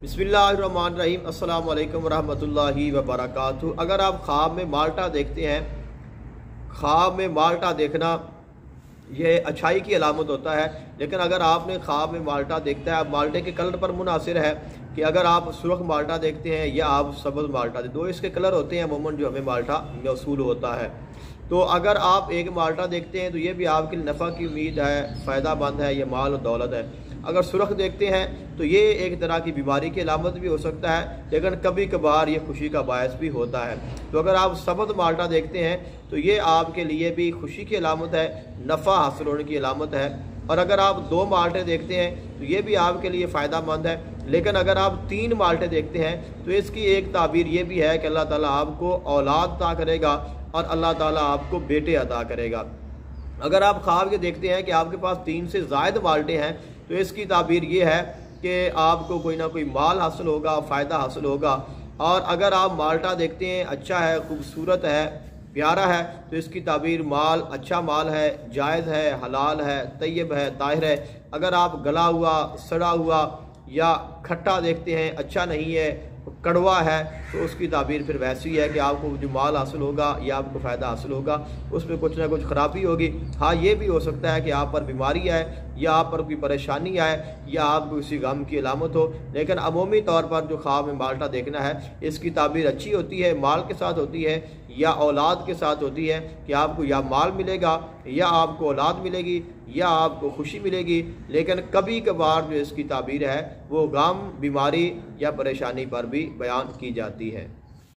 बिस्मिल्लाहिर्रहमानिर्रहीम। अस्सलाम वालेकुम रहमतुल्लाहि व बरकातुहू। अगर आप ख्वाब में माल्टा देखते हैं, ख्वाब में माल्टा देखना ये अच्छाई की अलामत होता है। लेकिन अगर आपने ख्वाब में माल्टा देखता है, माल्टे के कलर पर मुनासिर है कि अगर आप सुर्ख माल्टा देखते हैं या आप सब्ज़ माल्टा, दो इसके कलर होते हैं अमूमन जो हमें माल्टा मौसूल होता है। तो अगर आप एक माल्टा देखते हैं तो ये भी आपके लिए नफ़ा की उम्मीद है, फ़ायदा मंद है, ये माल और दौलत है। अगर सुर्ख देखते हैं तो ये एक तरह की बीमारी की अलामत भी हो सकता है, लेकिन कभी कभार ये खुशी का बायस भी होता है। तो अगर आप सब्ज़ माल्टा देखते हैं तो ये आपके लिए भी खुशी की अलामत है, नफ़ा हासिल होने की अलामत है। और अगर आप दो माल्टे देखते हैं तो ये भी आपके लिए फ़ायदा मंद है। लेकिन अगर आप तीन माल्टे देखते हैं तो इसकी एक ताबीर ये भी है कि अल्लाह ताला आपको औलाद अता करेगा और अल्लाह ताला आपको बेटे अता करेगा। अगर आप ख्वाब के देखते हैं कि आपके पास तीन से ज़ायद माल्टे हैं तो इसकी ताबीर ये है कि आपको कोई ना कोई माल हासिल होगा, फ़ायदा हासिल होगा। और अगर आप माल्टा देखते हैं अच्छा है, खूबसूरत है, प्यारा है, तो इसकी ताबीर माल अच्छा माल है, जायज़ है, हलाल है, तैयब है, ताहिर है। अगर आप गला हुआ, सड़ा हुआ या खट्टा देखते हैं, अच्छा नहीं है, कड़वा है, तो उसकी ताबीर फिर वैसी है कि आपको जो माल हासिल होगा या आपको फ़ायदा हासिल होगा उसमें कुछ ना कुछ ख़राबी होगी। हाँ, ये भी हो सकता है कि आप पर बीमारी आए या आप पर कोई परेशानी आए या आपको किसी गम की अलामत हो। लेकिन अमूमी तौर पर जो ख्वाब में माल्टा देखना है इसकी ताबीर अच्छी होती है, माल के साथ होती है या औलाद के साथ होती है कि आपको या माल मिलेगा या आपको औलाद मिलेगी या आपको खुशी मिलेगी। लेकिन कभी कभार जो इसकी ताबीर है वो गम, बीमारी या परेशानी पर भी बयान की जाती है।